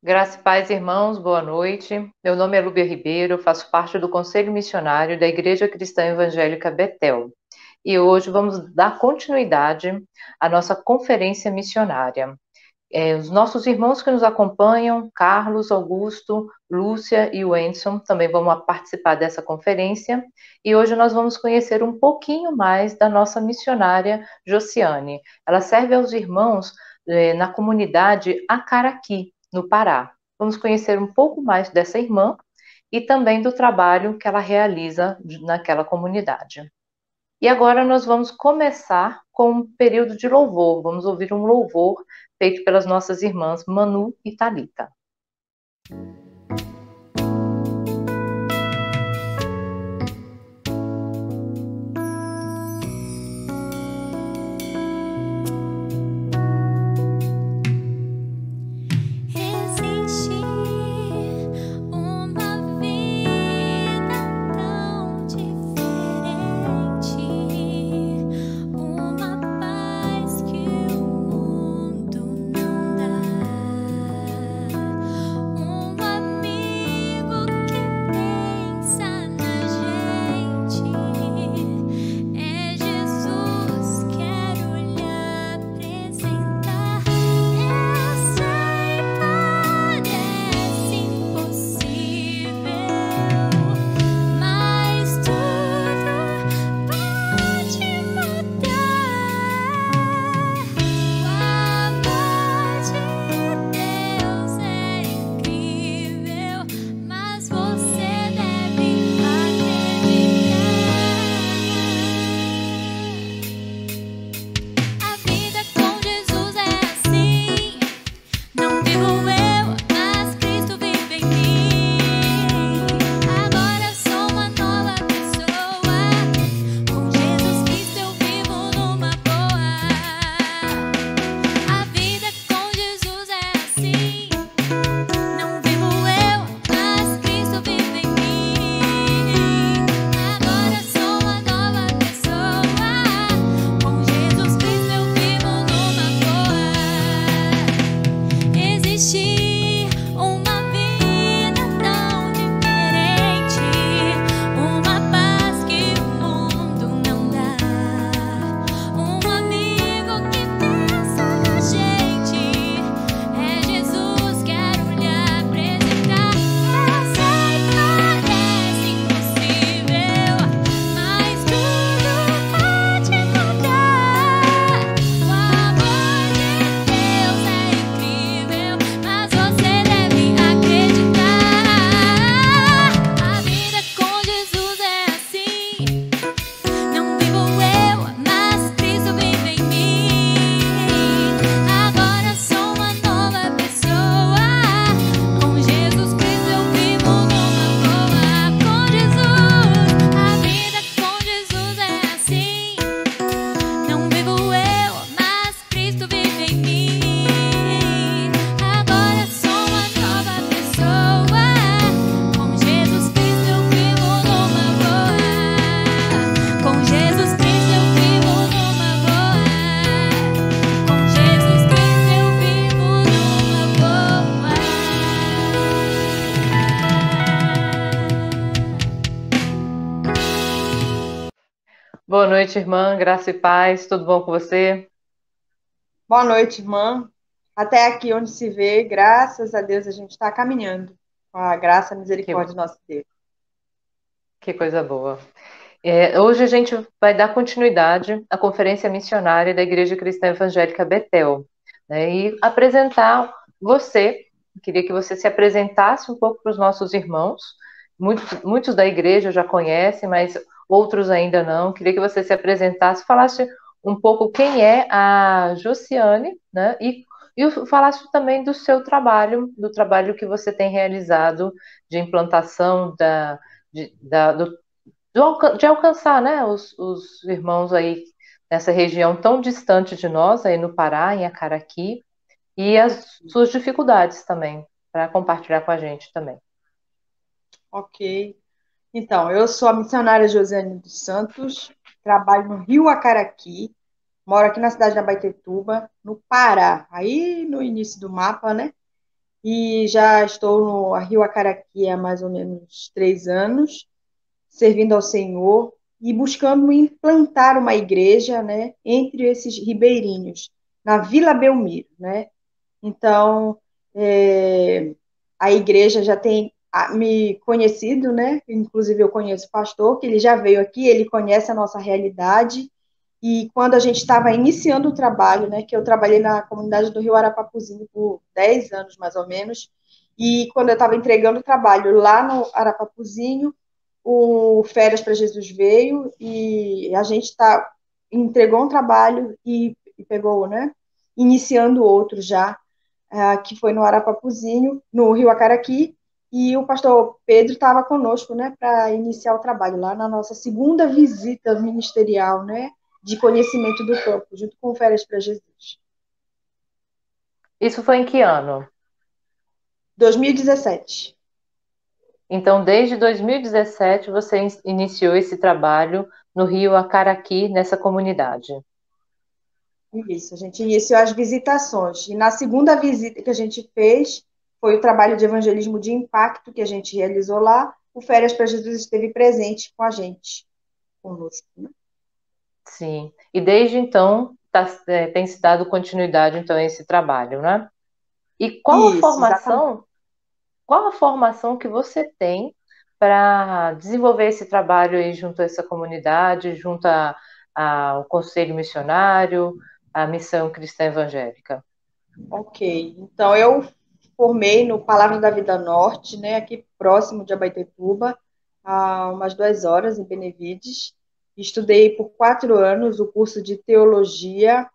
Graça e paz, irmãos, boa noite. Meu nome é Lúbia Ribeiro, faço parte do Conselho Missionário da Igreja Cristã Evangélica Betel. E hoje vamos dar continuidade à nossa conferência missionária. Os nossos irmãos que nos acompanham, Carlos, Augusto, Lúcia e Wenson, também vão participar dessa conferência. E hoje nós vamos conhecer um pouquinho mais da nossa missionária Josiane. Ela serve aos irmãos na comunidade Acaraqui, no Pará. Vamos conhecer um pouco mais dessa irmã e também do trabalho que ela realiza naquela comunidade. E agora nós vamos começar com um período de louvor. Vamos ouvir um louvor feito pelas nossas irmãs Manu e Talita. Boa noite, irmã, graça e paz, tudo bom com você? Boa noite, irmã. Até aqui onde se vê, graças a Deus, a gente está caminhando com a graça e a Que, misericórdia do nosso Deus. que coisa boa. Hoje a gente vai dar continuidade à Conferência Missionária da Igreja Cristã Evangélica Betel, né, e apresentar você. Queria que você se apresentasse um pouco para os nossos irmãos. Muitos da igreja já conhecem, mas outros ainda não. Queria que você se apresentasse, falasse um pouco quem é a Josiane, né, e falasse também do seu trabalho, do trabalho que você tem realizado de implantação de alcançar, né, os irmãos aí nessa região tão distante de nós, aí no Pará, em Acaraqui, e as suas dificuldades também, para compartilhar com a gente também. Ok. Então, eu sou a missionária Josiane dos Santos, trabalho no Rio Acaraqui, moro aqui na cidade de Abaetetuba, no Pará, aí no início do mapa, né? e já estou no Rio Acaraqui há mais ou menos 3 anos, servindo ao Senhor e buscando implantar uma igreja, né, entre esses ribeirinhos, na Vila Belmiro, né? Então, a igreja já tem me conhecido, né? Inclusive eu conheço o pastor, que ele já veio aqui, ele conhece a nossa realidade. E quando a gente estava iniciando o trabalho, né, que eu trabalhei na comunidade do Rio Arapapuzinho por 10 anos, mais ou menos, e quando eu estava entregando o trabalho lá no Arapapuzinho, o Férias para Jesus veio e a gente entregou um trabalho e pegou, né, iniciando outro já, que foi no Arapapuzinho, no Rio Acaraqui, e o pastor Pedro estava conosco, né, para iniciar o trabalho lá na nossa segunda visita ministerial, né, de conhecimento do campo, junto com Férias para Jesus. Isso foi em que ano? 2017. Então, desde 2017, você iniciou esse trabalho no Rio Acaraqui, nessa comunidade. Isso, a gente iniciou as visitações. E na segunda visita que a gente fez, foi o trabalho de evangelismo de impacto que a gente realizou lá. O Férias para Jesus esteve presente com a gente, conosco, né? Sim. E desde então, tem se dado continuidade, então, a esse trabalho, né? E Isso, exatamente. qual a formação que você tem para desenvolver esse trabalho aí junto a essa comunidade, ao Conselho Missionário, à Missão Cristã Evangélica? Ok. Então, eu formei no Palavra da Vida Norte, né, aqui próximo de Abaetetuba, há umas 2 horas, em Benevides. Estudei por 4 anos o curso de Teologia,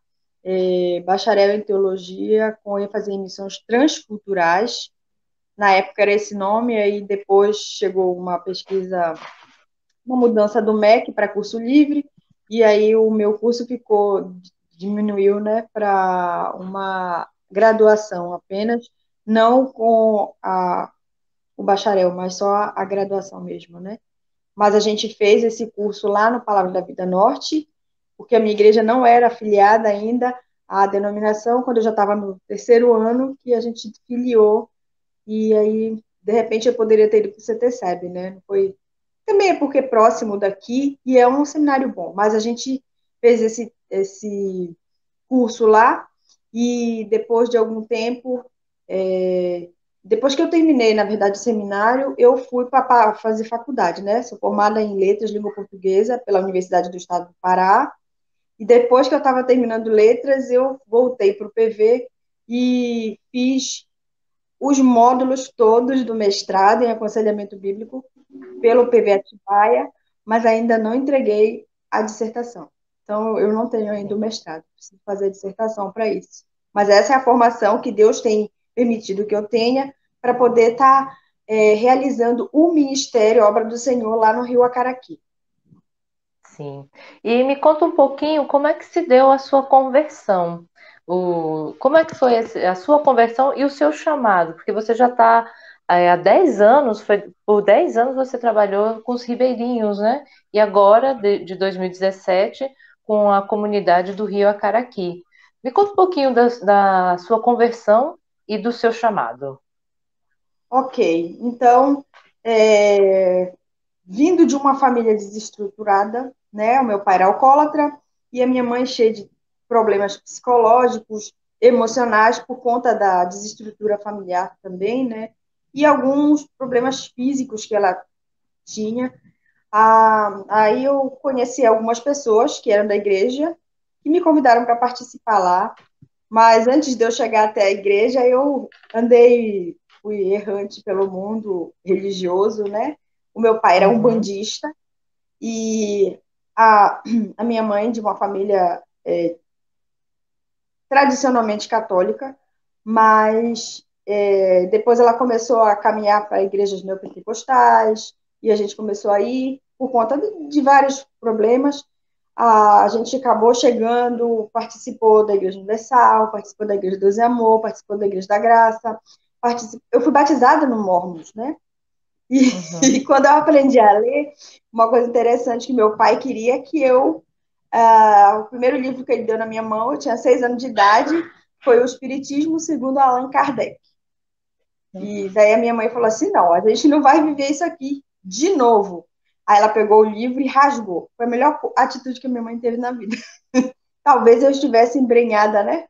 bacharel em Teologia, com ênfase em missões transculturais. Na época era esse nome, aí depois chegou uma pesquisa, uma mudança do MEC para curso livre, e aí o meu curso diminuiu, né, para uma graduação apenas, não com o bacharel, mas só a graduação mesmo, né? Mas a gente fez esse curso lá no Palavra da Vida Norte, porque a minha igreja não era afiliada ainda à denominação, quando eu já estava no terceiro ano, que a gente filiou, e aí, de repente, eu poderia ter ido para o CTCEB, né? Não foi. Também é porque é próximo daqui e é um seminário bom, mas a gente fez esse curso lá e depois de algum tempo, depois que eu terminei, na verdade, o seminário, eu fui para fazer faculdade, né? Sou formada em Letras, Língua Portuguesa pela Universidade do Estado do Pará e depois que eu estava terminando letras, eu voltei para o PV e fiz os módulos todos do mestrado em aconselhamento bíblico pelo PV Atibaia, mas ainda não entreguei a dissertação. Então, eu não tenho ainda o mestrado, preciso fazer a dissertação para isso. Mas essa é a formação que Deus tem permitido que eu tenha para poder estar realizando o ministério, a obra do Senhor, lá no Rio Acaraqui. Sim. E me conta um pouquinho como é que se deu a sua conversão. Como é que foi a sua conversão e o seu chamado? Porque você já está há 10 anos, por 10 anos você trabalhou com os ribeirinhos, né? E agora, de 2017, com a comunidade do Rio Acaraqui. Me conta um pouquinho da sua conversão e do seu chamado. Ok, então, vindo de uma família desestruturada, né? O meu pai era alcoólatra e a minha mãe cheia de problemas psicológicos, emocionais por conta da desestrutura familiar também, né? E alguns problemas físicos que ela tinha. Aí eu conheci algumas pessoas que eram da igreja que me convidaram para participar lá, mas antes de eu chegar até a igreja, fui errante pelo mundo religioso, né? O meu pai era Uhum, umbandista e a, a minha mãe, de uma família tradicionalmente católica, mas depois ela começou a caminhar para igrejas neopentecostais e a gente começou a ir por conta de vários problemas. A gente acabou chegando, participou da Igreja Universal, participou da Igreja Deus e Amor, participou da Igreja da Graça. Eu fui batizada no Mormons, né? E, uhum. e quando eu aprendi a ler, uma coisa interessante que meu pai queria que o primeiro livro que ele deu na minha mão, eu tinha 6 anos de idade, foi O Espiritismo segundo Allan Kardec. E daí a minha mãe falou assim, não, a gente não vai viver isso aqui de novo. Aí ela pegou o livro e rasgou. Foi a melhor atitude que a minha mãe teve na vida. Talvez eu estivesse embrenhada, né,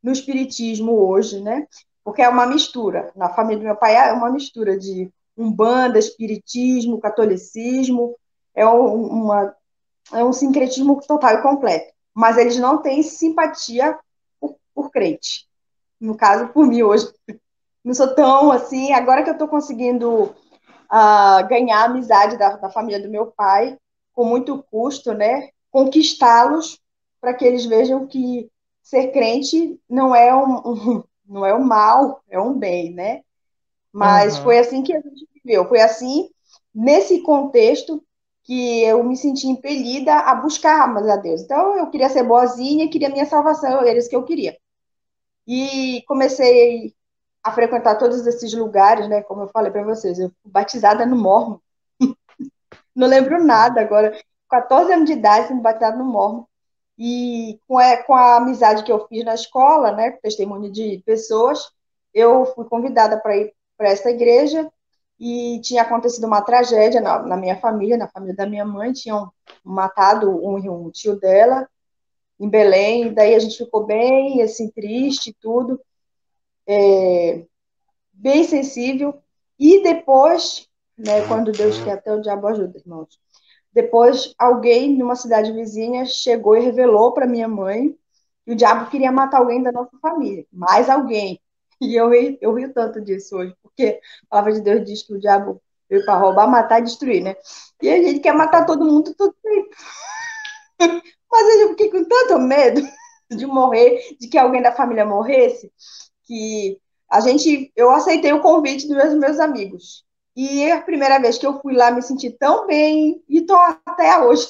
no espiritismo hoje, né? Porque é uma mistura. Na família do meu pai é uma mistura de umbanda, espiritismo, catolicismo. É é um sincretismo total e completo. Mas eles não têm simpatia por crente. No caso, por mim hoje. Não sou tão assim. Agora que eu estou conseguindo ganhar a amizade da família do meu pai, com muito custo, né? Conquistá-los para que eles vejam que ser crente não é não é um mal, é um bem, né? Mas foi Uhum. assim que a gente viveu. Foi assim, nesse contexto, que eu me senti impelida a buscar mais a Deus. Então, eu queria ser boazinha, queria minha salvação, era isso que eu queria. E comecei a frequentar todos esses lugares, né? Como eu falei para vocês, eu fui batizada no Mormon. Não lembro nada agora. 14 anos de idade, sendo batizada no Mormon. E com a amizade que eu fiz na escola, né? Testemunho de pessoas, eu fui convidada para ir para essa igreja e tinha acontecido uma tragédia na minha família, na família da minha mãe, tinham matado um tio dela em Belém, e daí a gente ficou bem, assim, triste e tudo, bem sensível. E depois, né, quando Deus quer, até o diabo ajuda, irmãos. Depois, alguém numa cidade vizinha chegou e revelou para minha mãe que o diabo queria matar alguém da nossa família, mais alguém. E eu rio tanto disso hoje, porque a palavra de Deus diz que o diabo veio para roubar, matar e destruir, né? E a gente quer matar todo mundo todo tempo. Mas eu fiquei com tanto medo de morrer, de que alguém da família morresse, que eu aceitei o convite dos meus amigos. E a primeira vez que eu fui lá, me senti tão bem e tô até hoje.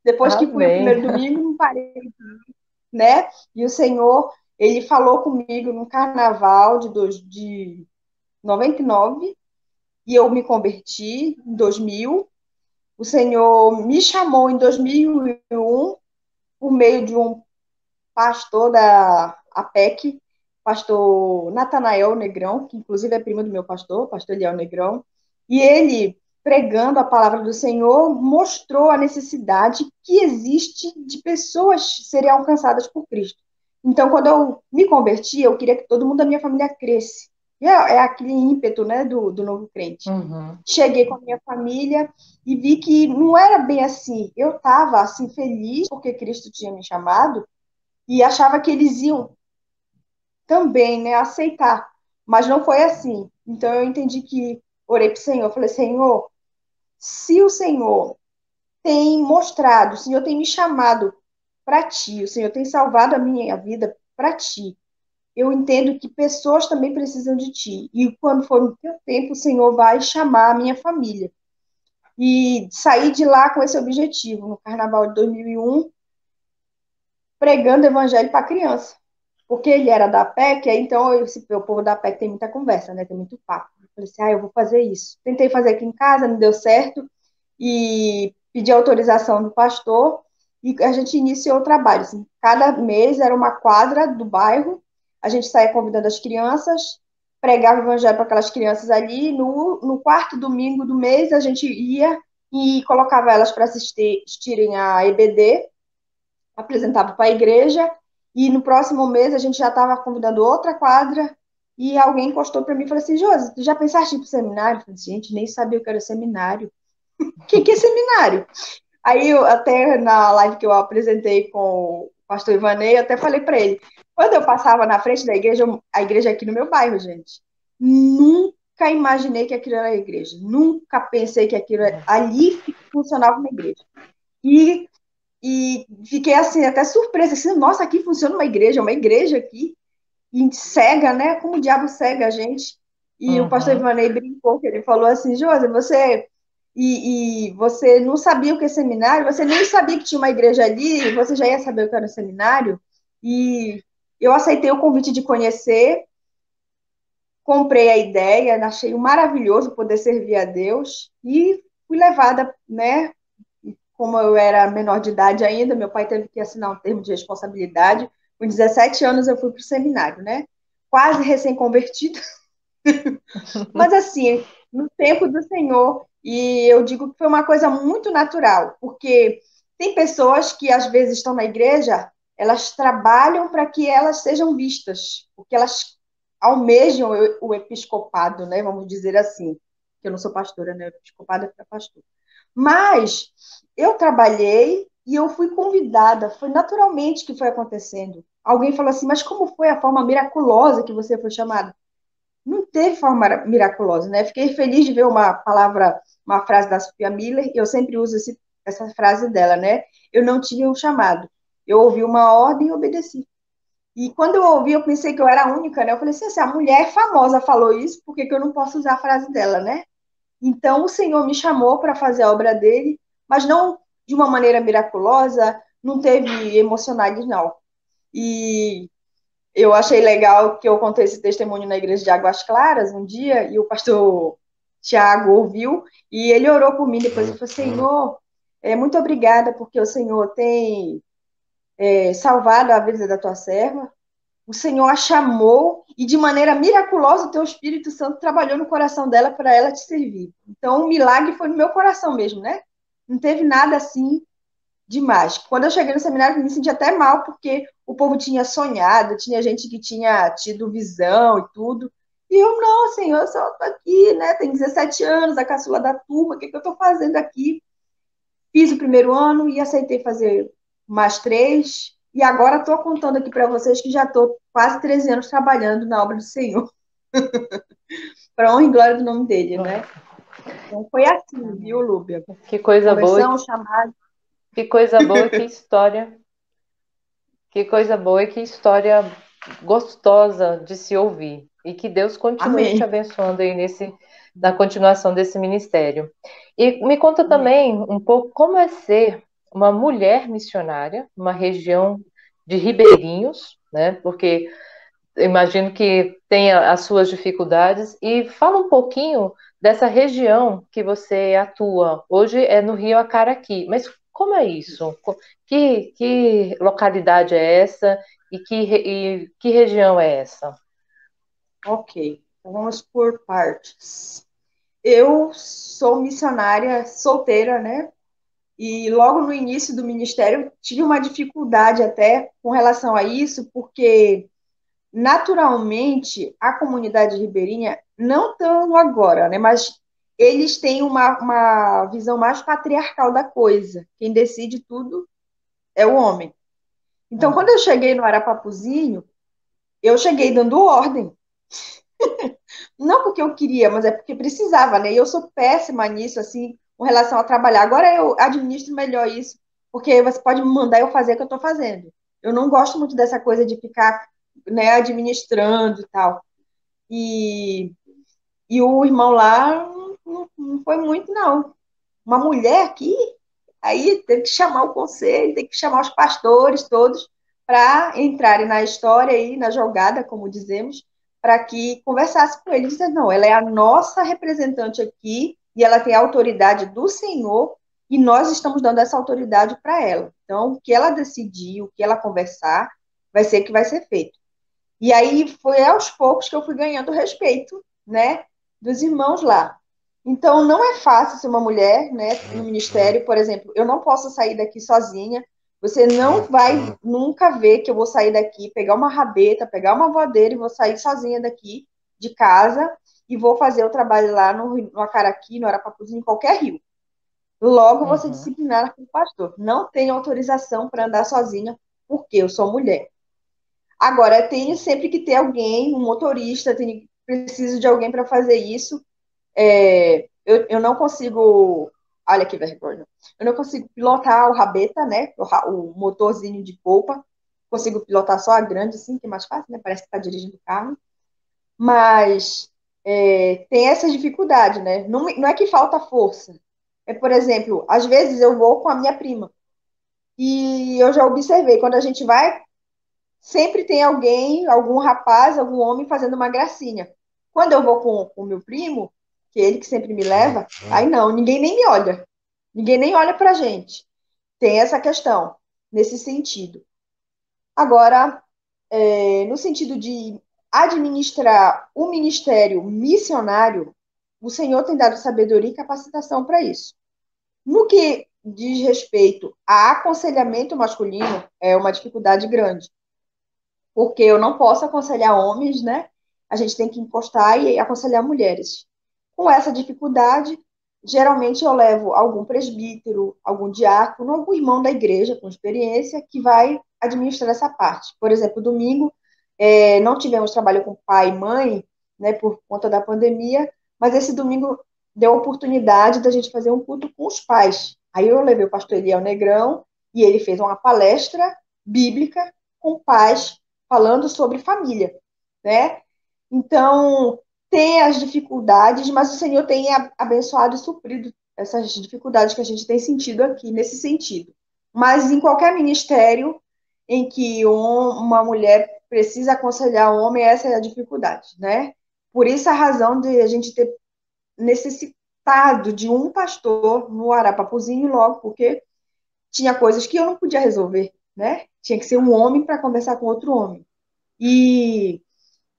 Depois que fui o Amém. primeiro domingo, não parei, né? E o Senhor, ele falou comigo no carnaval de 99 e eu me converti em 2000. O Senhor me chamou em 2001 por meio de um pastor da APEC, pastor Natanael Negrão, que inclusive é primo do meu pastor Eliel Negrão, e ele, pregando a palavra do Senhor, mostrou a necessidade que existe de pessoas serem alcançadas por Cristo. Então, quando eu me converti, eu queria que todo mundo da minha família cresce. E é aquele ímpeto, né, do novo crente. Uhum. Cheguei com a minha família e vi que não era bem assim. Eu estava assim feliz porque Cristo tinha me chamado, e achava que eles iam também, né, aceitar. Mas não foi assim. Então eu entendi que orei para o Senhor, falei, Senhor, se o Senhor tem mostrado, o Senhor tem me chamado para ti, o Senhor tem salvado a minha vida para ti. Eu entendo que pessoas também precisam de ti. E quando for no teu tempo, o Senhor vai chamar a minha família. E saí de lá com esse objetivo, no carnaval de 2001, pregando o evangelho para criança. Porque ele era da PEC, então o povo da PEC tem muita conversa, né? Tem muito papo. Eu falei assim, eu vou fazer isso. Tentei fazer aqui em casa, não deu certo, e pedi autorização do pastor, e a gente iniciou o trabalho. Assim, cada mês era uma quadra do bairro, a gente saía convidando as crianças, pregava o evangelho para aquelas crianças ali, no quarto domingo do mês a gente ia e colocava elas para assistirem a EBD, apresentava para a igreja, e no próximo mês a gente já estava convidando outra quadra, e alguém encostou para mim e falou assim, Josi, tu já pensaste em ir para o seminário? Eu falei, gente, nem sabia o que era seminário. O que é seminário? Aí, até na live que eu apresentei com o pastor Ivanei, eu até falei para ele, quando eu passava na frente da igreja, a igreja aqui no meu bairro, gente, nunca imaginei que aquilo era a igreja, nunca pensei que aquilo ali funcionava uma igreja. E fiquei assim, até surpresa, assim, nossa, aqui funciona uma igreja aqui, e cega, né? Como o diabo cega a gente. E o pastor Uhum. Ivanei brincou, que ele falou assim, Josi, você não sabia o que é seminário, você nem sabia que tinha uma igreja ali, você já ia saber o que era um seminário. E eu aceitei o convite de conhecer, comprei a ideia, achei maravilhoso poder servir a Deus e fui levada, né, como eu era menor de idade ainda, meu pai teve que assinar um termo de responsabilidade. Com 17 anos eu fui para o seminário, né? quase recém-convertida, mas assim, no tempo do Senhor, e eu digo que foi uma coisa muito natural, porque tem pessoas que às vezes estão na igreja, elas trabalham para que elas sejam vistas, porque elas almejam o episcopado, né? Vamos dizer assim, que eu não sou pastora, né? O episcopado é para pastor. Mas eu trabalhei e eu fui convidada, foi naturalmente que foi acontecendo. Alguém falou assim, mas como foi a forma miraculosa que você foi chamada? Não teve forma miraculosa, né? Fiquei feliz de ver uma palavra, uma frase da Sophia Miller, e eu sempre uso essa frase dela, né? Eu não tive um chamado, eu ouvi uma ordem e obedeci. E quando eu ouvi, eu pensei que eu era a única, né? Eu falei assim, se a mulher famosa falou isso, por que, que eu não posso usar a frase dela, né? Então, o Senhor me chamou para fazer a obra dele, mas não de uma maneira miraculosa, não teve emocionais, não. E eu achei legal que eu contei esse testemunho na igreja de Águas Claras um dia, e o pastor Tiago ouviu, e ele orou por mim. Depois ele falou: Senhor, muito obrigada, porque o Senhor tem salvado a vida da tua serva. O Senhor a chamou e de maneira miraculosa o teu Espírito Santo trabalhou no coração dela para ela te servir. Então o milagre foi no meu coração mesmo, né? Não teve nada assim demais. Quando eu cheguei no seminário, eu me senti até mal, porque o povo tinha sonhado, tinha gente que tinha tido visão e tudo. E eu, não, Senhor, eu só estou aqui, né? Tem 17 anos, a caçula da turma, o que, que eu estou fazendo aqui? Fiz o primeiro ano e aceitei fazer mais 3. E agora estou contando aqui para vocês que já estou quase 13 anos trabalhando na obra do Senhor, para honra e glória do nome dele, né? Então foi assim, viu, Lúbia? Que coisa boa, Conversão, chamado. que coisa boa, que história. Que coisa boa e que história gostosa de se ouvir. E que Deus continue te Amém. abençoando aí na continuação desse ministério. E me conta Amém. também um pouco como é ser uma mulher missionária, numa região de ribeirinhos, né? Porque eu imagino que tenha as suas dificuldades. E fala um pouquinho dessa região que você atua. Hoje é no Rio Acaraqui, mas como é isso? Que localidade é essa e que região é essa? Ok, então vamos por partes. Eu sou missionária solteira, né? E logo no início do ministério tive uma dificuldade até com relação a isso, porque naturalmente a comunidade ribeirinha, não tão agora, né? Mas eles têm uma visão mais patriarcal da coisa. Quem decide tudo é o homem. Então, quando Uhum. eu cheguei no Arapapuzinho, eu cheguei dando ordem. Não porque eu queria, mas é porque precisava, né? E eu sou péssima nisso, assim, com relação a trabalhar. Agora eu administro melhor isso, porque você pode me mandar eu fazer o que eu estou fazendo. Eu não gosto muito dessa coisa de ficar, né, administrando e tal. E, e o irmão lá não foi muito, não. Uma mulher aqui, aí tem que chamar o conselho, tem que chamar os pastores todos para entrarem na história e na jogada, como dizemos, para que conversasse com ele. Dizer, não, ela é a nossa representante aqui e ela tem a autoridade do Senhor e nós estamos dando essa autoridade para ela. Então, o que ela decidir, o que ela conversar, vai ser o que vai ser feito. E aí foi aos poucos que eu fui ganhando o respeito, né, dos irmãos lá. Então não é fácil ser uma mulher, né, no ministério, por exemplo, eu não posso sair daqui sozinha. Você não vai nunca ver que eu vou sair daqui, pegar uma rabeta, pegar uma voadeira e vou sair sozinha daqui de casa e vou fazer o trabalho lá no Acaraqui, no Arapapuzinho, em qualquer rio. Logo, vou ser Uhum. disciplinada como pastor. Não tenho autorização para andar sozinha, porque eu sou mulher. Agora, tenho sempre que ter alguém, um motorista, preciso de alguém para fazer isso. Eu não consigo. Olha que vergonha. Eu não consigo pilotar o rabeta, né? O motorzinho de polpa. Consigo pilotar só a grande, assim, que é mais fácil, né? Parece que está dirigindo o carro. Mas tem essa dificuldade, né? Não, não é que falta força. É, por exemplo, às vezes eu vou com a minha prima. E eu já observei, quando a gente vai sempre tem alguém, algum rapaz, algum homem fazendo uma gracinha. Quando eu vou com o meu primo, que é ele que sempre me leva, aí não, ninguém nem me olha. Ninguém nem olha pra gente. Tem essa questão, nesse sentido. Agora, no sentido de administrar o ministério missionário, o Senhor tem dado sabedoria e capacitação para isso. No que diz respeito a aconselhamento masculino, é uma dificuldade grande, porque eu não posso aconselhar homens, né? A gente tem que encostar e aconselhar mulheres. Com essa dificuldade, geralmente eu levo algum presbítero, algum diácono, algum irmão da igreja com experiência que vai administrar essa parte. Por exemplo, domingo, não tivemos trabalho com pai e mãe, né, por conta da pandemia, mas esse domingo deu a oportunidade da gente fazer um culto com os pais. Aí eu levei o pastor Eliel Negrão e ele fez uma palestra bíblica com pais falando sobre família, né? Então, tem as dificuldades, mas o Senhor tem abençoado e suprido essas dificuldades que a gente tem sentido aqui nesse sentido. Mas em qualquer ministério em que uma mulher precisa aconselhar o homem, essa é a dificuldade, né? Por isso a razão de a gente ter necessitado de um pastor no Arapapuzinho logo, porque tinha coisas que eu não podia resolver, né? Tinha que ser um homem para conversar com outro homem. E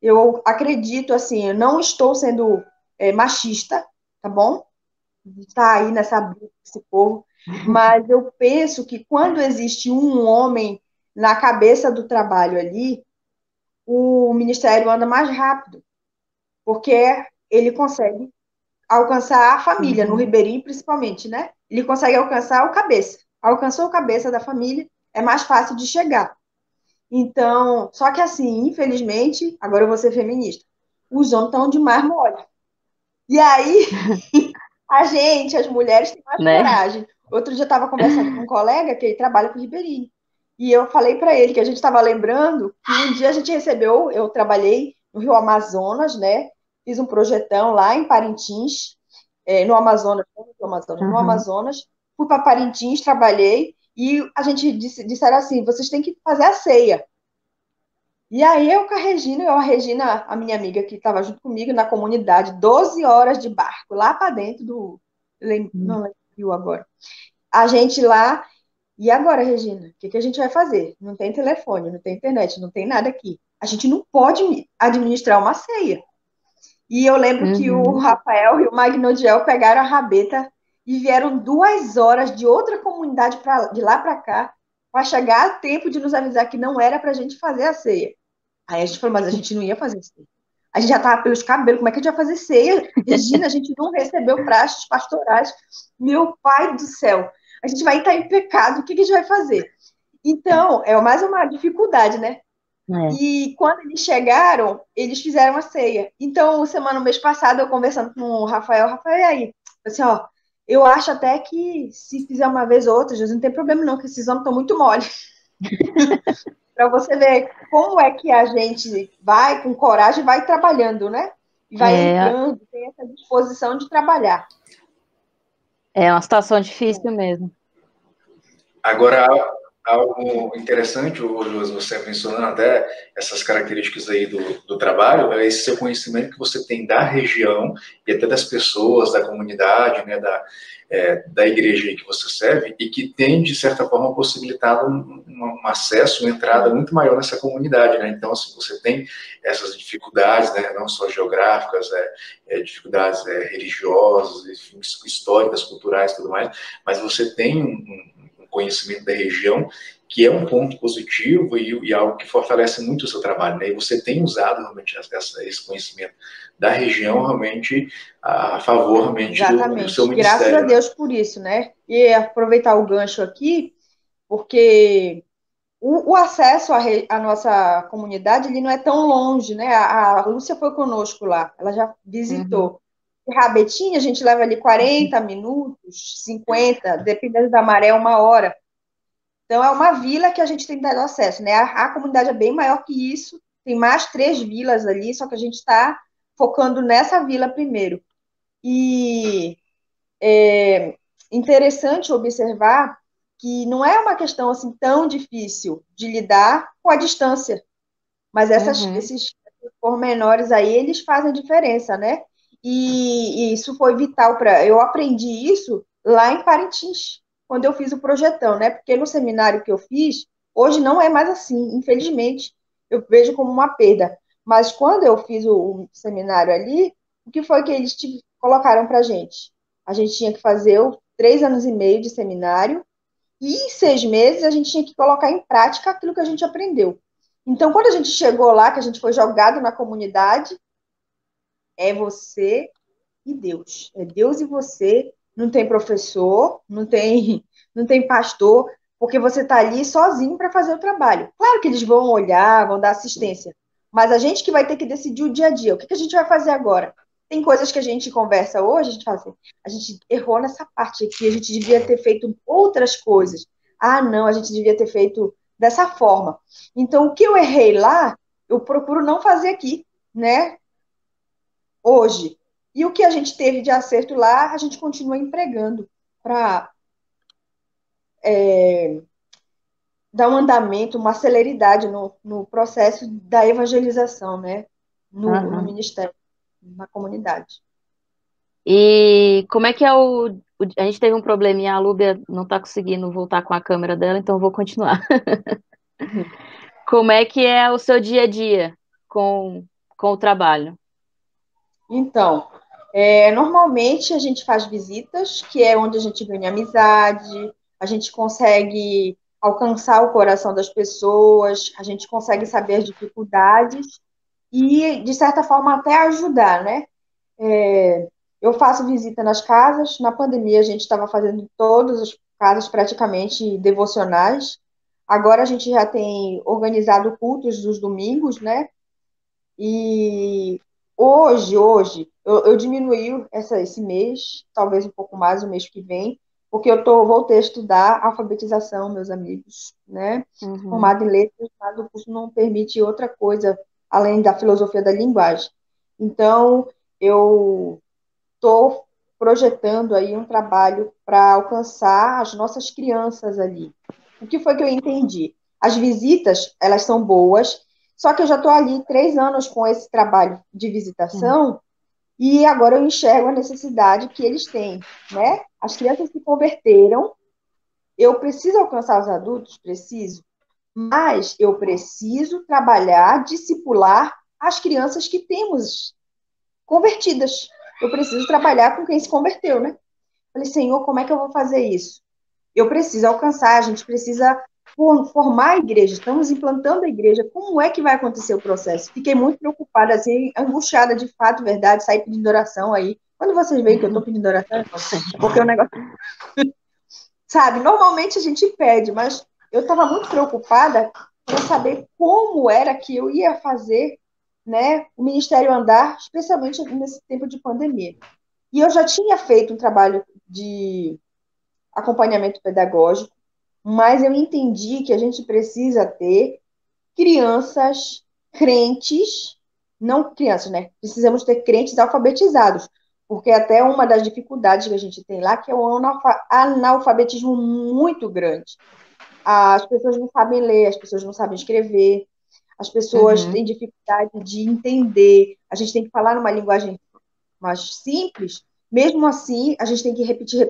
eu acredito, assim, eu não estou sendo machista, tá bom? Está aí nessa briga com esse povo, mas eu penso que quando existe um homem na cabeça do trabalho ali, o ministério anda mais rápido, porque ele consegue alcançar a família, no Ribeirinho principalmente, né? Ele consegue alcançar o cabeça. Alcançou o cabeça da família, é mais fácil de chegar. Então, só que assim, infelizmente, agora eu vou ser feminista, os homens estão de mais mole. E aí, as mulheres, têm mais Né? coragem. Outro dia eu estava conversando com um colega que ele trabalha com Ribeirinho. E eu falei para ele que a gente estava lembrando que um dia a gente recebeu, eu trabalhei no Rio Amazonas, né? Fiz um projetão lá em Parintins, no Amazonas, no Amazonas. Fui para Parintins, trabalhei, e a gente disseram assim, vocês têm que fazer a ceia. E aí eu com a Regina, a minha amiga que estava junto comigo na comunidade, 12 horas de barco, lá para dentro do. Não lembro agora. A gente lá. E agora, Regina, o que a gente vai fazer? Não tem telefone, não tem internet, não tem nada aqui. A gente não pode administrar uma ceia. E eu lembro que o Rafael e o Magnodiel pegaram a rabeta e vieram 2 horas de outra comunidade de lá para cá para chegar a tempo de nos avisar que não era para a gente fazer a ceia. Aí a gente falou, mas a gente não ia fazer ceia. A gente já estava pelos cabelos, como é que a gente vai fazer ceia? Regina, a gente não recebeu praxes pastorais. Meu pai do céu, a gente vai estar em pecado, o que a gente vai fazer? Então, é mais uma dificuldade, né? É. E quando eles chegaram, eles fizeram a ceia. Então, mês passado, eu conversando com o Rafael, e aí? Assim, ó, eu acho até que se fizer uma vez ou outra, Jesus, não tem problema não, que esses homens estão muito mole. Para você ver como é que a gente vai com coragem, vai trabalhando, né? E vai entrando, tem essa disposição de trabalhar. É uma situação difícil mesmo. Agora, algo interessante, você mencionando até essas características aí do trabalho, é esse seu conhecimento que você tem da região e até das pessoas, da comunidade, né, da igreja que você serve, e que tem, de certa forma, possibilitado um acesso, uma entrada muito maior nessa comunidade, né? Então, assim, você tem essas dificuldades, né, não só geográficas, dificuldades religiosas, enfim, históricas, culturais e tudo mais, mas você tem um conhecimento da região, que é um ponto positivo e algo que fortalece muito o seu trabalho, né? E você tem usado realmente esse conhecimento da região realmente a favor realmente do seu ministério. Graças a Deus por isso, né? E aproveitar o gancho aqui, porque o acesso à nossa comunidade ele não é tão longe, né? A Lúcia foi conosco lá, ela já visitou. Rabetinho, a gente leva ali 40 minutos, 50, dependendo da maré, 1 hora. Então, é uma vila que a gente tem dado acesso, né? A comunidade é bem maior que isso, tem mais 3 vilas ali, só que a gente está focando nessa vila primeiro. E é interessante observar que não é uma questão assim tão difícil de lidar com a distância, mas esses pormenores aí, eles fazem diferença, né? E isso foi vital para. Eu aprendi isso lá em Parintins, quando eu fiz o projetão, né? Porque no seminário que eu fiz, hoje não é mais assim, infelizmente, eu vejo como uma perda. Mas quando eu fiz o seminário ali, o que foi que eles colocaram para a gente? A gente tinha que fazer 3 anos e meio de seminário e em 6 meses a gente tinha que colocar em prática aquilo que a gente aprendeu. Então, quando a gente chegou lá, que a gente foi jogado na comunidade, é você e Deus. É Deus e você. Não tem professor, não tem pastor, porque você está ali sozinho para fazer o trabalho. Claro que eles vão olhar, vão dar assistência, mas a gente que vai ter que decidir o dia a dia. O que a gente vai fazer agora? Tem coisas que a gente conversa hoje, a gente fala assim, a gente errou nessa parte aqui, a gente devia ter feito outras coisas. Ah, não, a gente devia ter feito dessa forma. Então, o que eu errei lá, eu procuro não fazer aqui, né? Hoje. E o que a gente teve de acerto lá, a gente continua empregando para dar um andamento, uma celeridade no processo da evangelização, né? No ministério, na comunidade. E como é que é a gente teve um probleminha, a Lúbia não está conseguindo voltar com a câmera dela, então eu vou continuar. Como é que é o seu dia a dia com o trabalho? Então, normalmente a gente faz visitas, que é onde a gente ganha amizade, a gente consegue alcançar o coração das pessoas, a gente consegue saber as dificuldades e, de certa forma, até ajudar, né? Eu faço visita nas casas. Na pandemia, a gente estava fazendo todas as casas praticamente devocionais. Agora a gente já tem organizado cultos dos domingos, né? E hoje, eu diminuí esse mês, talvez um pouco mais o mês que vem, porque voltei a estudar alfabetização, meus amigos, né? Formado em letras, mas o curso não permite outra coisa além da filosofia da linguagem. Então, eu estou projetando aí um trabalho para alcançar as nossas crianças ali. O que foi que eu entendi? As visitas, elas são boas, só que eu já estou ali 3 anos com esse trabalho de visitação e agora eu enxergo a necessidade que eles têm, né? As crianças se converteram, eu preciso alcançar os adultos? Preciso, mas eu preciso trabalhar, discipular as crianças que temos convertidas. Eu preciso trabalhar com quem se converteu, né? Falei, Senhor, como é que eu vou fazer isso? Eu preciso alcançar, a gente precisa formar a igreja, estamos implantando a igreja, como é que vai acontecer o processo? Fiquei muito preocupada, assim, angustiada de fato, verdade, sair pedindo oração aí. Quando vocês veem que eu estou pedindo oração, é porque o negócio... Sabe, normalmente a gente pede, mas eu estava muito preocupada para saber como era que eu ia fazer, né, o ministério andar, especialmente nesse tempo de pandemia. E eu já tinha feito um trabalho de acompanhamento pedagógico, mas eu entendi que a gente precisa ter crianças crentes, não crianças, né? Precisamos ter crentes alfabetizados, porque até uma das dificuldades que a gente tem lá, que é o analfabetismo muito grande. As pessoas não sabem ler, as pessoas não sabem escrever, as pessoas têm dificuldade de entender, a gente tem que falar numa linguagem mais simples, mesmo assim, a gente tem que repetir.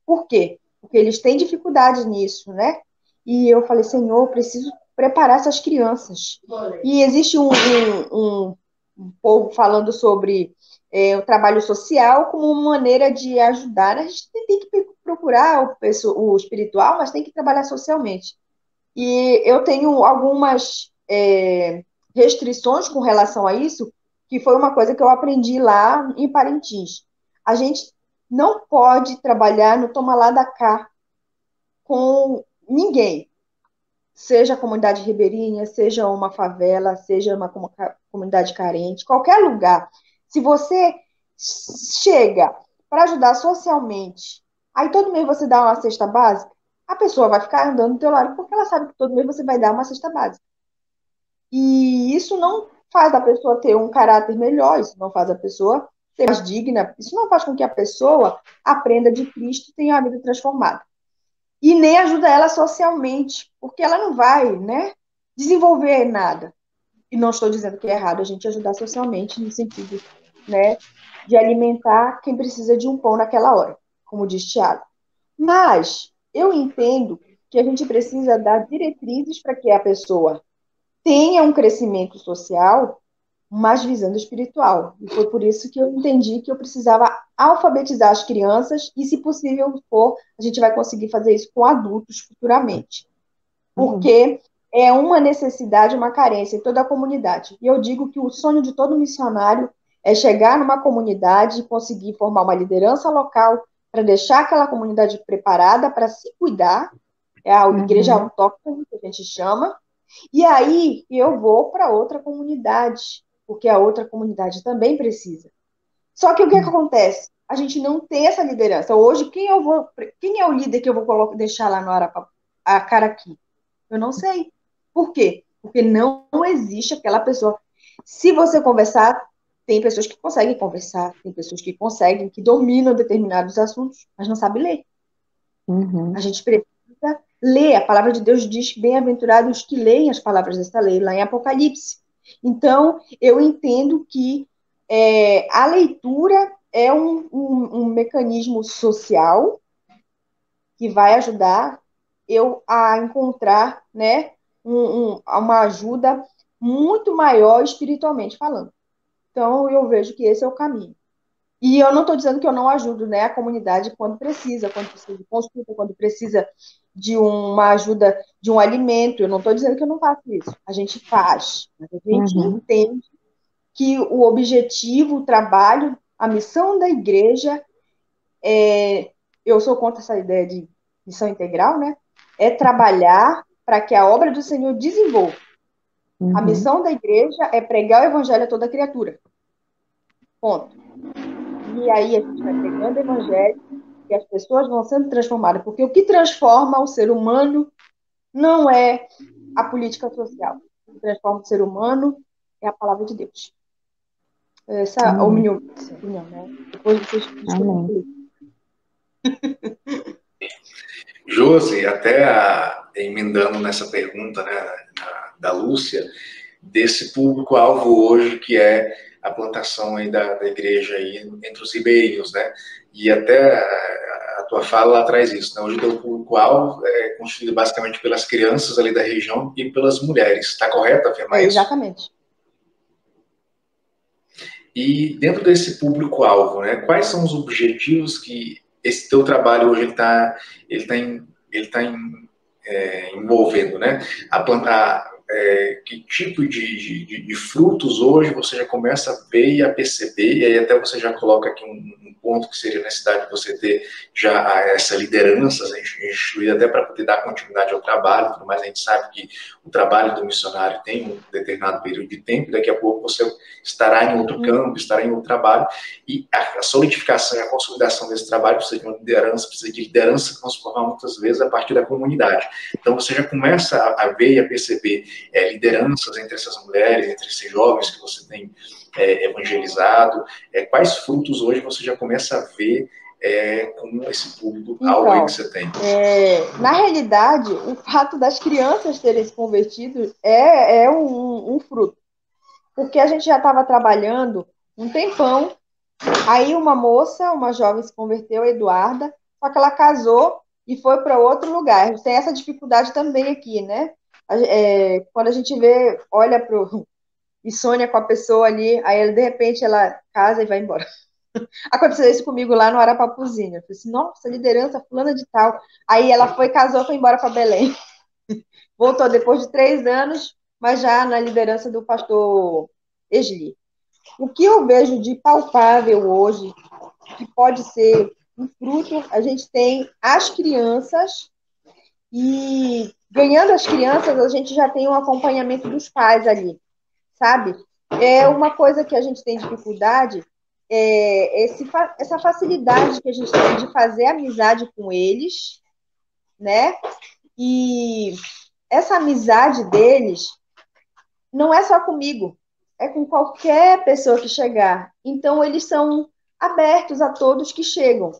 Por quê? Porque eles têm dificuldade nisso, né? E eu falei, Senhor, eu preciso preparar essas crianças. E existe um povo falando sobre o trabalho social como uma maneira de ajudar. A gente tem que procurar o espiritual, mas tem que trabalhar socialmente. E eu tenho algumas restrições com relação a isso, que foi uma coisa que eu aprendi lá em Parintins. A gente não pode trabalhar no toma lá da cá com ninguém, seja a comunidade ribeirinha, seja uma favela, seja uma comunidade carente, qualquer lugar. Se você chega para ajudar socialmente, aí todo mês você dá uma cesta básica, a pessoa vai ficar andando do teu lado porque ela sabe que todo mês você vai dar uma cesta básica. E isso não faz a pessoa ter um caráter melhor, isso não faz a pessoa ser mais digna, isso não faz com que a pessoa aprenda de Cristo e tenha a vida transformada. E nem ajuda ela socialmente, porque ela não vai, né, desenvolver nada. E não estou dizendo que é errado a gente ajudar socialmente, no sentido, né, de alimentar quem precisa de um pão naquela hora, como diz Tiago. Mas eu entendo que a gente precisa dar diretrizes para que a pessoa tenha um crescimento social, mas visando espiritual. E foi por isso que eu entendi que eu precisava alfabetizar as crianças e, se possível for, a gente vai conseguir fazer isso com adultos futuramente. Porque é uma necessidade, uma carência em toda a comunidade. E eu digo que o sonho de todo missionário é chegar numa comunidade e conseguir formar uma liderança local para deixar aquela comunidade preparada para se cuidar. É a igreja autóctone, que a gente chama. E aí eu vou para outra comunidade, porque a outra comunidade também precisa. Só que o que acontece? A gente não tem essa liderança. Hoje, quem é o líder que eu vou deixar lá no Arapá, a cara aqui? Eu não sei. Por quê? Porque não existe aquela pessoa. Se você conversar, tem pessoas que conseguem conversar, tem pessoas que conseguem, que dominam determinados assuntos, mas não sabem ler. A gente precisa ler. A palavra de Deus diz: bem-aventurados os que leem as palavras desta lei, lá em Apocalipse. Então, eu entendo que a leitura é um mecanismo social que vai ajudar eu a encontrar, né, uma ajuda muito maior espiritualmente falando. Então, eu vejo que esse é o caminho. E eu não estou dizendo que eu não ajudo, né, a comunidade quando precisa de consulta, quando precisa de uma ajuda, de um alimento. Eu não estou dizendo que eu não faço isso. A gente faz. Mas a gente entende que o objetivo, o trabalho, a missão da igreja eu sou contra essa ideia de missão integral, né? É trabalhar para que a obra do Senhor desenvolva. A missão da igreja é pregar o evangelho a toda criatura. Ponto. E aí a gente vai pregando o evangelho e as pessoas vão sendo transformadas. Porque o que transforma o ser humano não é a política social. O que transforma o ser humano é a palavra de Deus. Essa é a minha opinião, né? Depois vocês discutem. Josi, até emendando nessa pergunta, né, da Lúcia, desse público-alvo hoje que é a plantação aí da igreja aí entre os ribeirinhos, né? E até a tua fala lá traz isso, né? Hoje o teu público-alvo é constituído basicamente pelas crianças ali da região e pelas mulheres. Está correto afirmar isso? Exatamente. E dentro desse público-alvo, né, quais são os objetivos que esse teu trabalho hoje ele tá envolvendo, né? Que tipo de frutos hoje você já começa a ver e a perceber, e aí até você já coloca aqui um ponto que seria a necessidade de você ter já essa liderança instituída até para poder dar continuidade ao trabalho, tudo mais. A gente sabe que o trabalho do missionário tem um determinado período de tempo, e daqui a pouco você estará em outro campo, estará em outro trabalho, e a solidificação e a consolidação desse trabalho precisa de uma liderança, precisa de liderança transformar muitas vezes a partir da comunidade. Então você já começa a ver e a perceber lideranças entre essas mulheres, entre esses jovens que você tem evangelizado, quais frutos hoje você já começa a ver com esse público-alvo aí que você tem? Na realidade, o fato das crianças terem se convertido é um fruto. Porque a gente já estava trabalhando um tempão, aí uma jovem se converteu, a Eduarda, só que ela casou e foi para outro lugar. Tem essa dificuldade também aqui, né? Quando a gente olha pro e sonha com a pessoa ali, aí de repente ela casa e vai embora. Aconteceu isso comigo lá no Arapapuzinho. Eu falei assim, nossa, liderança fulana de tal. Aí ela casou, foi embora para Belém. Voltou depois de 3 anos, mas já na liderança do pastor Esli. O que eu vejo de palpável hoje, que pode ser um fruto, a gente tem as crianças, e ganhando as crianças, a gente já tem um acompanhamento dos pais ali, sabe? É uma coisa que a gente tem dificuldade, essa facilidade que a gente tem de fazer amizade com eles, né? E essa amizade deles não é só comigo, é com qualquer pessoa que chegar. Então, eles são abertos a todos que chegam,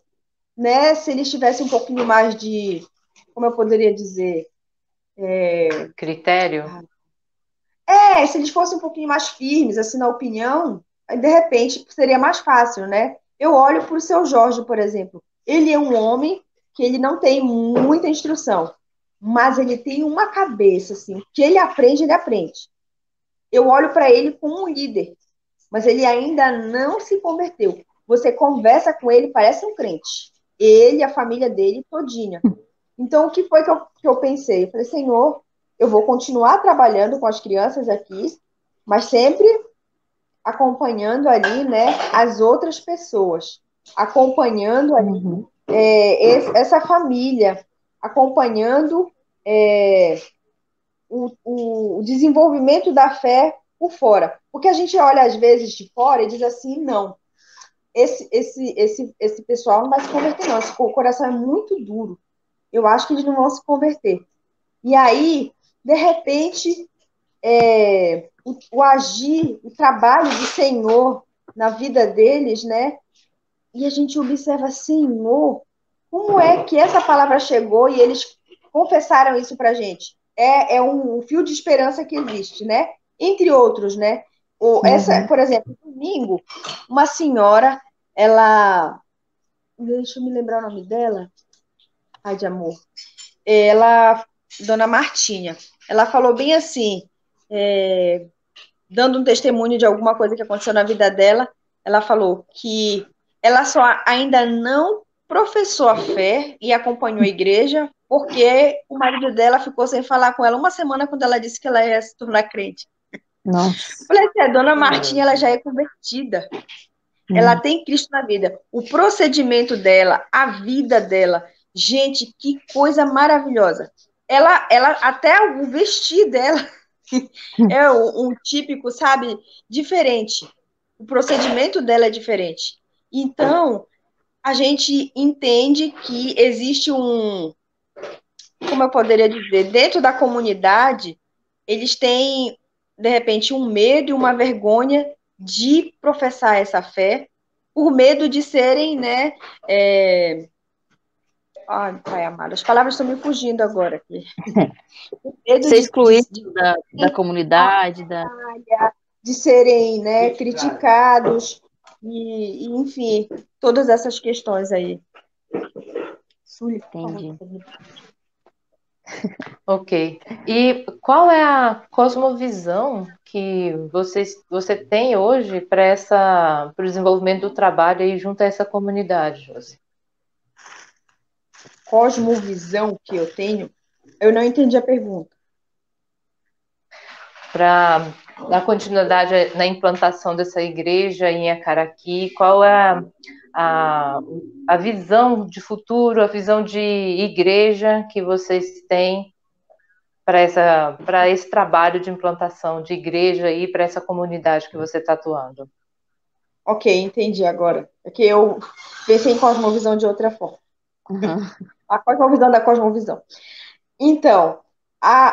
né? Se eles tivessem um pouquinho mais de, como eu poderia dizer... Critério? Se eles fossem um pouquinho mais firmes, assim, na opinião, aí, de repente, seria mais fácil, né? Eu olho para o seu Jorge, por exemplo. Ele é um homem que ele não tem muita instrução, mas ele tem uma cabeça, assim, o que ele aprende, ele aprende. eu olho para ele como um líder, mas ele ainda não se converteu. Você conversa com ele, parece um crente. Ele, a família dele, todinha. Então, o que foi que eu pensei? Eu falei, Senhor, eu vou continuar trabalhando com as crianças aqui, mas sempre acompanhando ali, né, as outras pessoas, acompanhando ali essa família, acompanhando o desenvolvimento da fé por fora. Porque a gente olha, às vezes, de fora e diz assim, não, esse pessoal não vai se converter, não. Esse coração é muito duro. Eu acho que eles não vão se converter. E aí, de repente, o agir, o trabalho do Senhor na vida deles, né? E a gente observa, Senhor, como é que essa palavra chegou e eles confessaram isso para a gente? É um fio de esperança que existe, né? Entre outros, né? Por exemplo, domingo, uma senhora, ela... Deixa eu me lembrar o nome dela. Ai, de amor. Dona Martinha, ela falou bem assim, dando um testemunho de alguma coisa que aconteceu na vida dela, ela falou que ela só ainda não professou a fé e acompanhou a igreja porque o marido dela ficou sem falar com ela uma semana quando ela disse que ela ia se tornar crente. Nossa. Falei assim, a Dona Martinha, ela já é convertida. Ela tem Cristo na vida. O procedimento dela, a vida dela, gente, que coisa maravilhosa. Ela até o vestir dela é um típico, sabe, diferente. O procedimento dela é diferente. Então, a gente entende que existe como eu poderia dizer, dentro da comunidade, eles têm, de repente, um medo e uma vergonha de professar essa fé, por medo de serem, né? Ai, Pai amado, as palavras estão me fugindo agora aqui. Medo Ser excluído da comunidade, de serem, né, criticados, enfim, todas essas questões aí. Entendi. Ok. E qual é a cosmovisão que você tem hoje para o desenvolvimento do trabalho aí junto a essa comunidade, Josi? Cosmovisão que eu tenho? Eu não entendi a pergunta. Para dar continuidade na implantação dessa igreja em Acaraqui, qual é a visão de futuro, a visão de igreja que vocês têm para esse trabalho de implantação de igreja e para essa comunidade que você está atuando? Ok, entendi agora. É que eu pensei em cosmovisão de outra forma. A cosmovisão da cosmovisão. Então,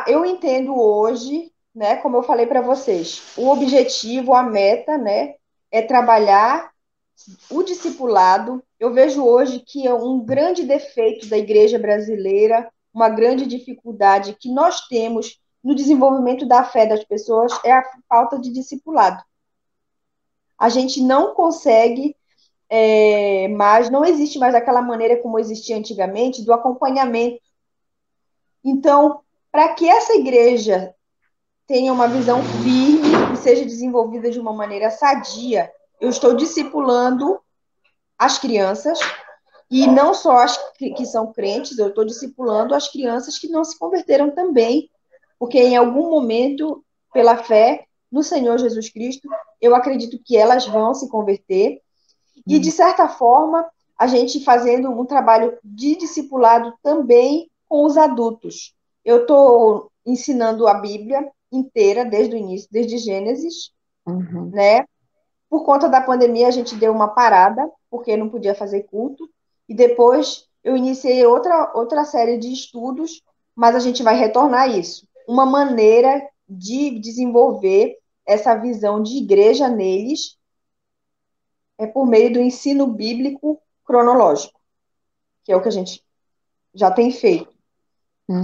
eu entendo hoje, né, como eu falei para vocês, o objetivo, a meta, né, é trabalhar o discipulado. Eu vejo hoje que é um grande defeito da igreja brasileira, uma grande dificuldade que nós temos no desenvolvimento da fé das pessoas é a falta de discipulado. A gente não consegue mais, não existe mais daquela maneira como existia antigamente, do acompanhamento. Então, para que essa igreja tenha uma visão firme e seja desenvolvida de uma maneira sadia, eu estou discipulando as crianças, e não só as que são crentes, eu estou discipulando as crianças que não se converteram também, porque em algum momento, pela fé no Senhor Jesus Cristo, eu acredito que elas vão se converter. E, de certa forma, a gente fazendo um trabalho de discipulado também com os adultos. Eu estou ensinando a Bíblia inteira, desde o início, desde Gênesis, né? Por conta da pandemia, a gente deu uma parada, porque não podia fazer culto. E depois eu iniciei outra série de estudos, mas a gente vai retornar a isso. Uma maneira de desenvolver essa visão de igreja neles é por meio do ensino bíblico cronológico, que é o que a gente já tem feito.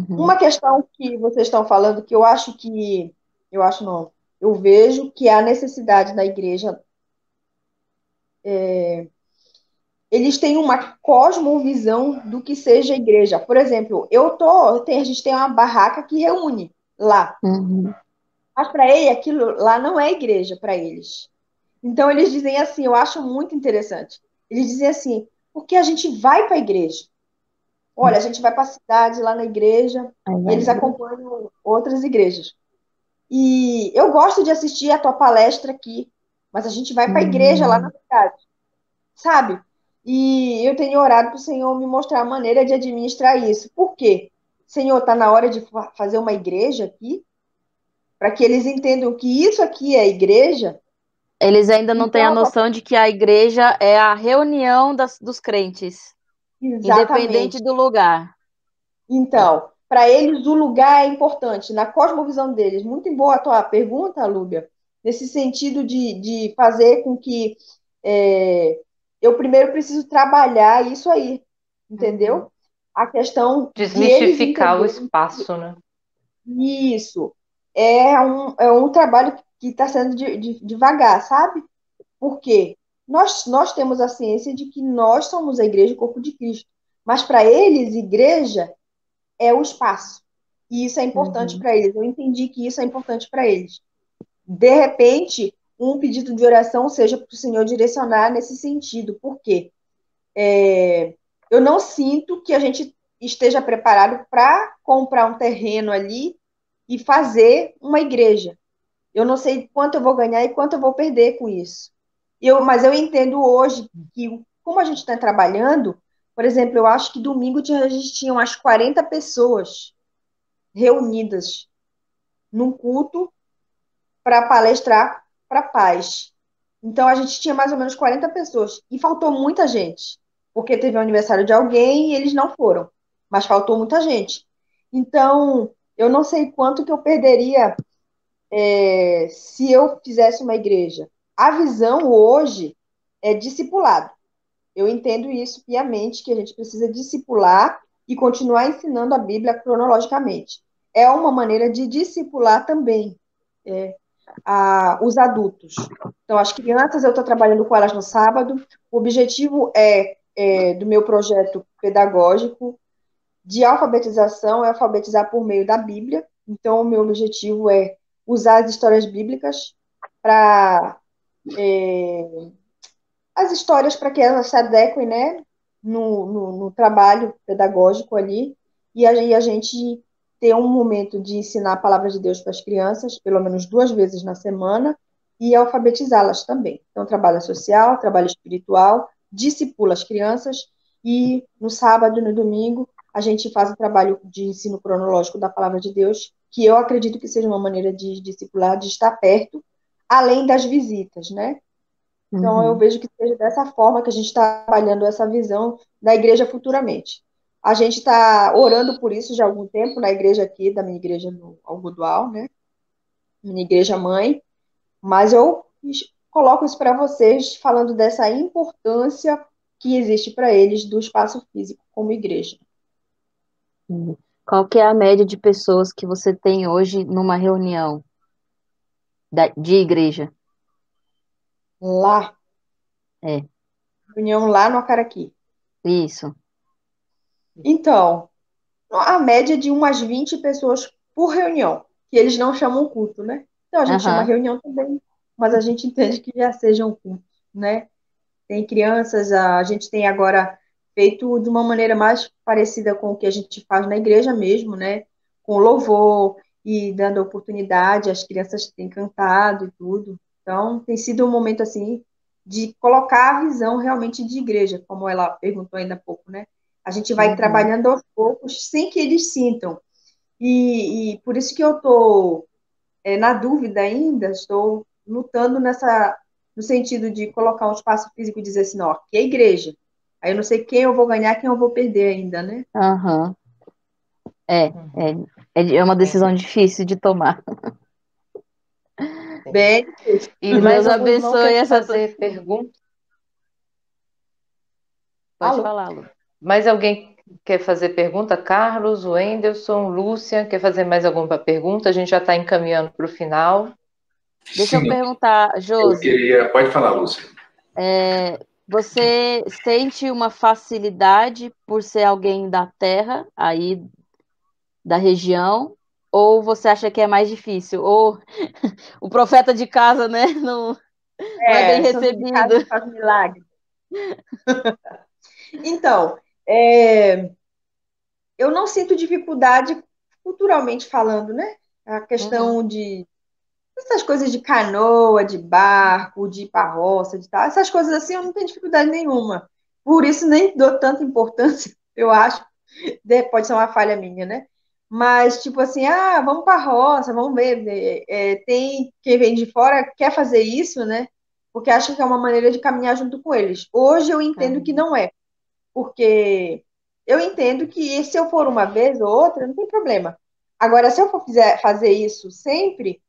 Uma questão que vocês estão falando, que eu vejo que há necessidade na igreja, eles têm uma cosmovisão do que seja igreja. Por exemplo, a gente tem uma barraca que reúne lá. Mas para ele, aquilo lá não é igreja para eles. Então, eles dizem assim, eu acho muito interessante. Eles dizem assim, porque a gente vai para a igreja. Olha, a gente vai para a cidade, lá na igreja, Aí e vai eles na igreja. acompanham outras igrejas. E eu gosto de assistir a tua palestra aqui, mas a gente vai para a igreja lá na cidade, sabe? E eu tenho orado para o Senhor me mostrar a maneira de administrar isso. Por quê? Senhor, está na hora de fazer uma igreja aqui, para que eles entendam que isso aqui é igreja. Eles ainda não têm a Então, noção de que a igreja é a reunião dos crentes, independente exatamente. do lugar. Então, para eles o lugar é importante. Na cosmovisão deles, muito boa a tua pergunta, Lúbia, nesse sentido de fazer com que eu primeiro preciso trabalhar isso aí, entendeu? A questão de eles Desmistificar o entenderem espaço, né? isso é um trabalho que está sendo devagar, sabe? Porque nós temos a ciência de que nós somos a igreja, o corpo de Cristo. Mas para eles, igreja é o espaço. E isso é importante para eles. Eu entendi que isso é importante para eles. De repente, um pedido de oração seja para o Senhor direcionar nesse sentido. Por quê? Eu não sinto que a gente esteja preparado para comprar um terreno ali e fazer uma igreja. Eu não sei quanto eu vou ganhar e quanto eu vou perder com isso. Mas eu entendo hoje que, como a gente está trabalhando, por exemplo, eu acho que domingo a gente tinha umas 40 pessoas reunidas num culto para palestrar para paz. Então a gente tinha mais ou menos 40 pessoas e faltou muita gente, porque teve o aniversário de alguém e eles não foram, mas faltou muita gente. Então eu não sei quanto que eu perderia se eu fizesse uma igreja. A visão hoje é discipulado. Eu entendo isso piamente, que a gente precisa discipular e continuar ensinando a Bíblia cronologicamente. É uma maneira de discipular também os adultos. Então, as crianças, eu estou trabalhando com elas no sábado. O objetivo do meu projeto pedagógico de alfabetização é alfabetizar por meio da Bíblia. Então, o meu objetivo é usar as histórias bíblicas para as histórias para que elas se adequem, né, no trabalho pedagógico ali, e aí a gente ter um momento de ensinar a palavra de Deus para as crianças, pelo menos 2 vezes na semana, e alfabetizá-las também. Então, trabalho social, trabalho espiritual, discipula as crianças, e no sábado e no domingo a gente faz o trabalho de ensino cronológico da palavra de Deus, que eu acredito que seja uma maneira de discipular, de estar perto, além das visitas, né? Então, eu vejo que seja dessa forma que a gente está trabalhando essa visão da igreja futuramente. A gente está orando por isso já há algum tempo na igreja aqui, da minha igreja no Algodual, né? Minha igreja mãe. Mas eu coloco isso para vocês, falando dessa importância que existe para eles do espaço físico como igreja. Qual que é a média de pessoas que você tem hoje numa reunião de igreja? Lá, É, reunião lá no Acaraqui. isso. Então, a média de umas 20 pessoas por reunião, que eles não chamam culto, né? Então a gente chama Aham. reunião também, mas a gente entende que já sejam cultos, né? Tem crianças, a gente tem agora feito de uma maneira mais parecida com o que a gente faz na igreja mesmo, né? Com louvor e dando oportunidade, as crianças têm cantado e tudo. Então tem sido um momento assim de colocar a visão realmente de igreja, como ela perguntou ainda há pouco, né? A gente vai Uhum. trabalhando aos poucos sem que eles sintam. E por isso que eu estou na dúvida ainda, estou lutando no sentido de colocar um espaço físico e dizer assim, ó, que é igreja. Aí eu não sei quem eu vou ganhar, quem eu vou perder ainda, né? Aham. É, é uma decisão difícil de tomar. Bem, E Que mais Deus algum irmão abençoe quer essa. fazer pergunta? Pode alô? falar, Lu. Mais alguém quer fazer pergunta? Carlos, Wenderson, Lúcia, quer fazer mais alguma pergunta? A gente já está encaminhando para o final. Deixa eu Sim, perguntar, eu Josi, queria. Pode falar, Lúcia. você sente uma facilidade por ser alguém da terra, aí da região, Ou você acha que é mais difícil? Ou o profeta de casa, né, não é bem Santo de casa recebido? faz milagre. Então, é, eu não sinto dificuldade culturalmente falando, né? A Uhum, questão de essas coisas de canoa, de barco, de ir pra roça, de tal, essas coisas assim eu não tenho dificuldade nenhuma. Por isso nem dou tanta importância, eu acho. Pode ser uma falha minha, né? Mas, tipo assim, vamos pra roça, vamos ver. Tem quem vem de fora quer fazer isso, né? Porque acha que é uma maneira de caminhar junto com eles. Hoje eu entendo que uhum, não é, porque eu entendo que se eu for uma vez ou outra, não tem problema. Agora, se eu for fazer isso sempre,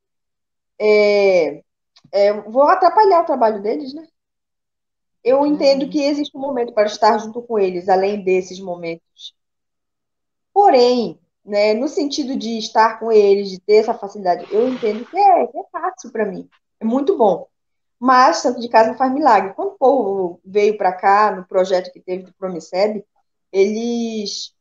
vou atrapalhar o trabalho deles, né? Eu entendo uhum, que existe um momento para estar junto com eles, além desses momentos. Porém, né, no sentido de estar com eles, de ter essa facilidade, eu entendo que é fácil para mim. É muito bom. Mas Santo de Casa não faz milagre. Quando o povo veio para cá, no projeto que teve do Promiceb, eles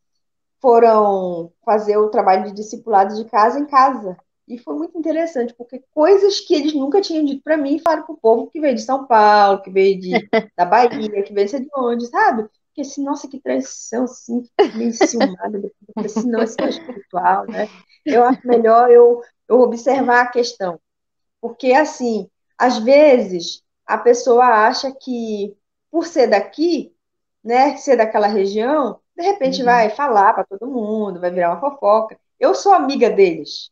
foram fazer o trabalho de discipulado de casa em casa. E foi muito interessante, porque coisas que eles nunca tinham dito para mim, falaram para o povo que veio de São Paulo, que veio da Bahia, que veio de onde, sabe? Porque assim, nossa, que traição, assim, fiquei meio enciumada. Depois eu falei assim, não, isso não é espiritual, né? Eu acho melhor eu observar a questão. Porque, assim, às vezes a pessoa acha que, por ser daqui, né, ser daquela região, de repente vai uhum, falar para todo mundo, vai virar uma fofoca. Eu sou amiga deles.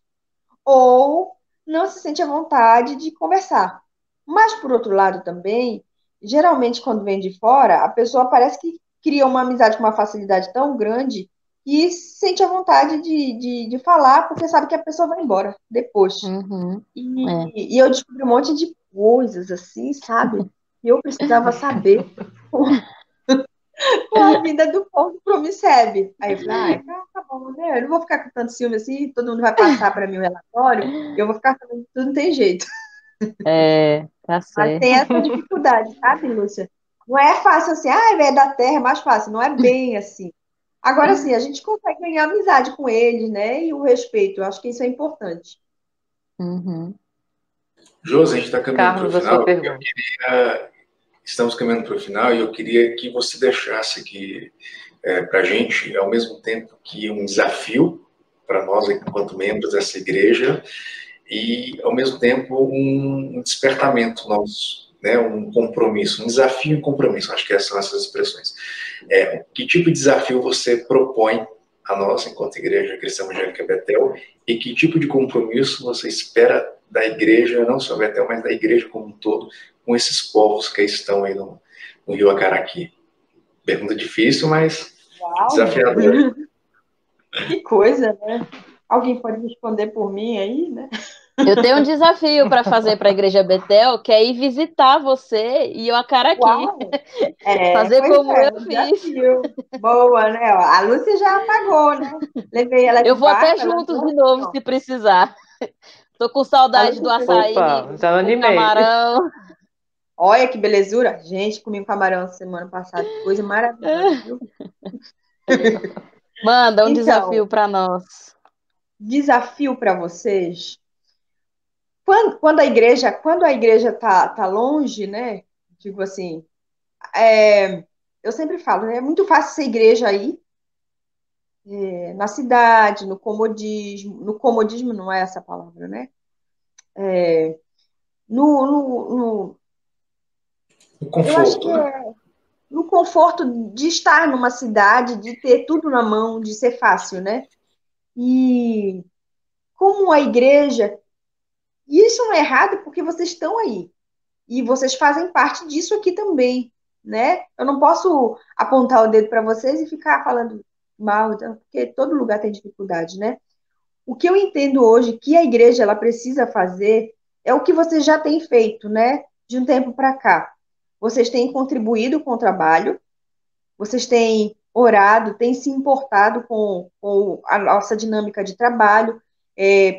Ou não se sente à vontade de conversar. Mas, por outro lado, também, geralmente, quando vem de fora, a pessoa parece que cria uma amizade com uma facilidade tão grande e se sente à vontade de falar, porque sabe que a pessoa vai embora depois. uhum. É. E eu descobri um monte de coisas, assim, sabe? E eu precisava saber com a vida do povo do Promiceb. Aí eu falei, tá bom, né? Eu não vou ficar com tanto ciúme assim, todo mundo vai passar para mim o relatório, eu vou ficar falando que tudo não tem jeito. Tá Mas tem certo. essa dificuldade, sabe, Lúcia? Não é fácil assim, é da terra, é mais fácil. Não é bem assim. Agora sim, a gente consegue ganhar amizade com eles, né? E o respeito, eu acho que isso é importante. Uhum. Josi, a gente está caminhando para o Carlos, a sua final. pergunta. Estamos caminhando para o final e eu queria que você deixasse aqui para a gente, ao mesmo tempo que um desafio para nós, enquanto membros dessa igreja, e, ao mesmo tempo, um despertamento nosso, né? Um compromisso, um desafio e um compromisso. Acho que essas são essas expressões. Que tipo de desafio você propõe a nós, enquanto Igreja Cristã Evangélica Betel, e que tipo de compromisso você espera da igreja, não só Betel, mas da igreja como um todo, com esses povos que estão aí no Rio Acaraqui? Pergunta difícil, mas Uau! desafiadora. Que coisa, né? Alguém pode responder por mim aí, né? Eu tenho um desafio para fazer para a Igreja Betel, que é ir visitar você e eu a cara aqui. Uau! Fazer Pois como é, eu um fiz. desafio. Boa, né? Ó, a Lúcia já apagou, né? Levei ela de Eu vou até barco, ela juntos de não. novo, Não. se precisar. Tô com A saudade do Lúcia fez assim. açaí Opa, já com animei. camarão. Olha que belezura. Gente, comi um camarão semana passada. Que coisa maravilhosa, viu? Manda um Então, desafio para nós. desafio para vocês. Quando a igreja tá longe, né? Digo assim, eu sempre falo, né? É muito fácil ser igreja aí, na cidade, no comodismo. No comodismo não é essa palavra, né? No, no, no- O eu acho que conforto, né? é no conforto de estar numa cidade, de ter tudo na mão, de ser fácil, né? E como a igreja, e isso não é errado porque vocês estão aí. E vocês fazem parte disso aqui também, né? Eu não posso apontar o dedo para vocês e ficar falando mal, então, porque todo lugar tem dificuldade, né? O que eu entendo hoje que a igreja ela precisa fazer é o que vocês já têm feito, né? De um tempo para cá. Vocês têm contribuído com o trabalho, vocês têm orado, têm se importado com a nossa dinâmica de trabalho.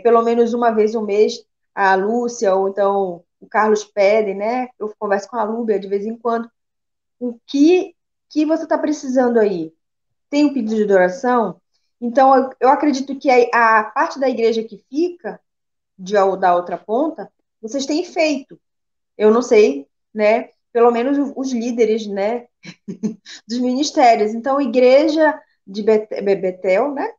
Pelo menos uma vez no mês, a Lúcia ou então o Carlos pedem, né? Eu converso com a Lúbia de vez em quando. O que você está precisando aí? Tem um pedido de oração? Então, eu acredito que a parte da igreja que fica, da outra ponta, vocês têm feito. Eu não sei, né? Pelo menos os líderes, né? Dos ministérios. Então, igreja de Betel, né?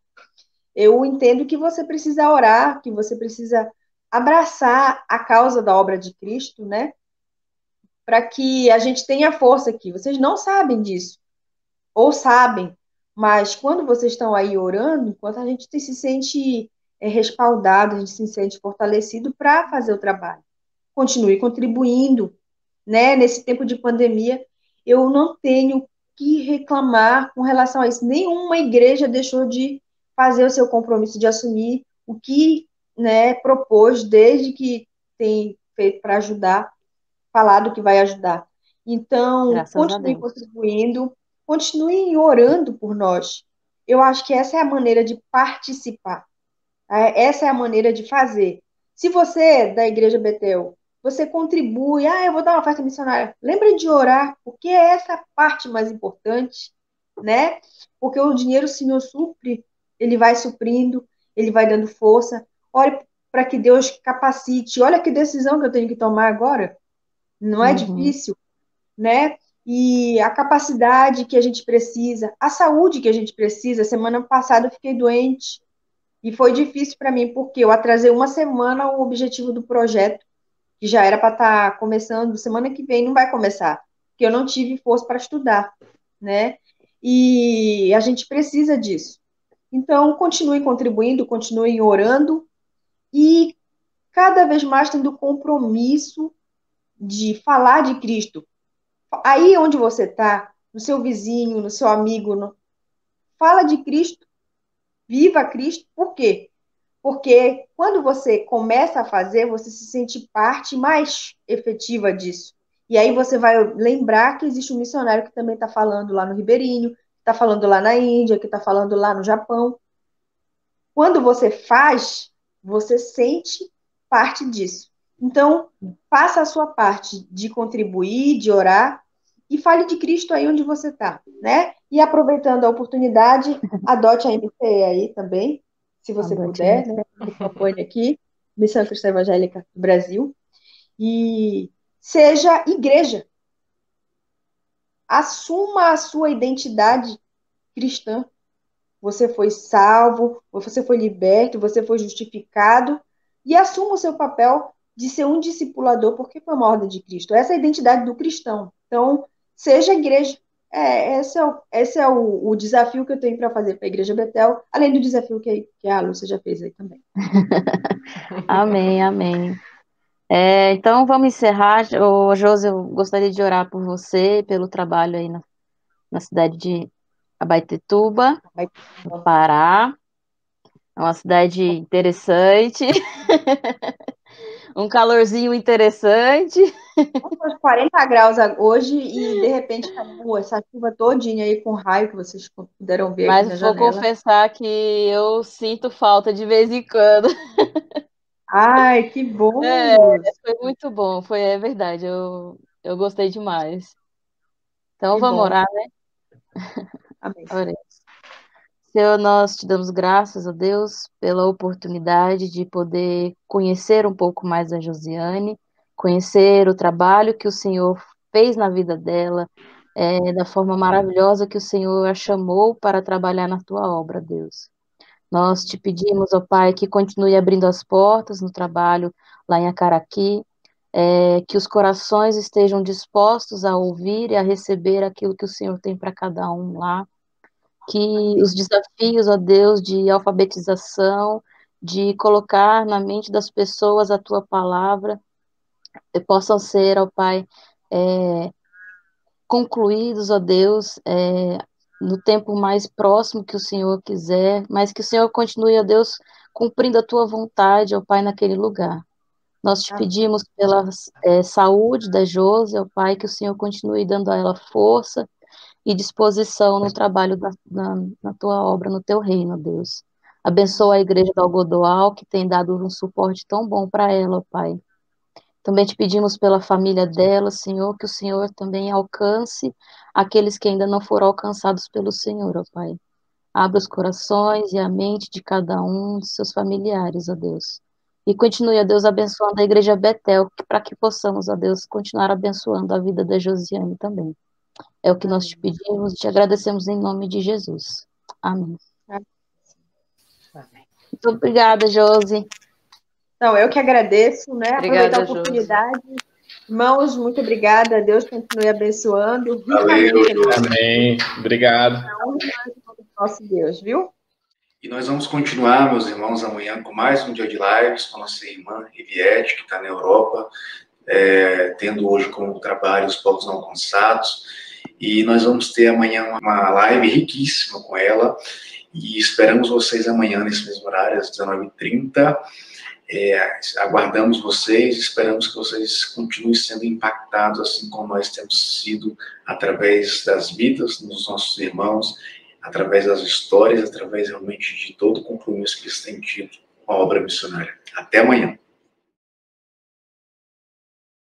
Eu entendo que você precisa orar, que você precisa abraçar a causa da obra de Cristo, né? Para que a gente tenha força aqui. Vocês não sabem disso, ou sabem, mas quando vocês estão aí orando, enquanto a gente se sente respaldado, a gente se sente fortalecido para fazer o trabalho. Continue contribuindo, né? Nesse tempo de pandemia, eu não tenho que reclamar com relação a isso. Nenhuma igreja deixou de fazer o seu compromisso de assumir o que, né, propôs desde que tem feito para ajudar, falado que vai ajudar. Então, Graças a continue Deus. contribuindo, continue orando por nós. Eu acho que essa é a maneira de participar. Essa é a maneira de fazer. Se você é da Igreja Betel, você contribui, eu vou dar uma oferta missionária. Lembre de orar, porque é essa a parte mais importante, né? Porque o dinheiro, o Senhor supre, ele vai suprindo, ele vai dando força. Ore para que Deus capacite. Olha que decisão que eu tenho que tomar agora. Não é Uhum. difícil, né? E a capacidade que a gente precisa, a saúde que a gente precisa. Semana passada eu fiquei doente. E foi difícil para mim, porque eu atrasei uma semana o objetivo do projeto, que já era para estar começando, semana que vem não vai começar, porque eu não tive força para estudar, né? E a gente precisa disso. Então, continue contribuindo, continue orando e cada vez mais tendo compromisso de falar de Cristo. Aí onde você está, no seu vizinho, no seu amigo, fala de Cristo, viva Cristo, por quê? Porque quando você começa a fazer, você se sente parte mais efetiva disso. E aí você vai lembrar que existe um missionário que também está falando lá no Ribeirinho, está falando lá na Índia, que está falando lá no Japão. Quando você faz, você sente parte disso. Então, faça a sua parte de contribuir, de orar e fale de Cristo aí onde você está, né? E aproveitando a oportunidade, adote a MCE aí também, se você Adote puder, né? Me propõe aqui, Missão Cristã Evangélica do Brasil, e seja igreja. Assuma a sua identidade cristã. Você foi salvo, você foi liberto, você foi justificado e assuma o seu papel de ser um discipulador, porque foi uma ordem de Cristo. Essa é a identidade do cristão. Então, seja igreja. Esse é o desafio que eu tenho para fazer para a Igreja Betel, além do desafio que a Lúcia já fez aí também. Amém, amém. Então vamos encerrar. Ô, Josi, eu gostaria de orar por você, pelo trabalho aí na cidade de Abaetetuba, no Pará. É uma cidade interessante, um calorzinho interessante. Uns 40 graus hoje e de repente caiu essa chuva todinha aí com raio que vocês puderam ver aqui na Mas vou janela. confessar que eu sinto falta de vez em quando. Ai, que bom, É, Luz. foi muito bom, é verdade, eu gostei demais. Então Que vamos bom. orar, né? Amém. Oremos. Senhor, nós te damos graças a Deus pela oportunidade de poder conhecer um pouco mais da Josiane, conhecer o trabalho que o Senhor fez na vida dela, da forma maravilhosa que o Senhor a chamou para trabalhar na tua obra, Deus. Nós te pedimos, ó Pai, que continue abrindo as portas no trabalho lá em Acaraqui, que os corações estejam dispostos a ouvir e a receber aquilo que o Senhor tem para cada um lá, que os desafios, ó Deus, de alfabetização, de colocar na mente das pessoas a tua palavra, possam ser, ó Pai, concluídos, ó Deus, no tempo mais próximo que o Senhor quiser, mas que o Senhor continue, ó Deus, cumprindo a tua vontade, ó Pai, naquele lugar. Nós te Amém. pedimos pela saúde da Josi, ó Pai, que o Senhor continue dando a ela força e disposição no trabalho na tua obra, no teu reino, Deus. Abençoa a igreja do Algodoal, que tem dado um suporte tão bom para ela, ó Pai. Também te pedimos pela família dela, Senhor, que o Senhor também alcance aqueles que ainda não foram alcançados pelo Senhor, ó Pai. Abra os corações e a mente de cada um de seus familiares, ó Deus. E continue, ó Deus, abençoando a Igreja Betel, para que possamos, ó Deus, continuar abençoando a vida da Josiane também. É o que nós te pedimos e te agradecemos em nome de Jesus. Amém. Amém. Muito obrigada, Josi. Então, eu que agradeço, né? Obrigada, Aproveitar a oportunidade. Irmãos, muito obrigada. Deus continue abençoando Valeu, ricamente. Josi. Amém. Obrigado. Nosso Deus, viu? E nós vamos continuar, meus irmãos, amanhã com mais um dia de lives com a nossa irmã Riviette, que está na Europa, tendo hoje como trabalho os povos não alcançados. E nós vamos ter amanhã uma live riquíssima com ela. E esperamos vocês amanhã nesse mesmo horário, às 19h30. Aguardamos vocês, esperamos que vocês continuem sendo impactados, assim como nós temos sido, através das vidas dos nossos irmãos, através das histórias, através realmente de todo o compromisso que eles têm tido com a obra missionária. Até amanhã.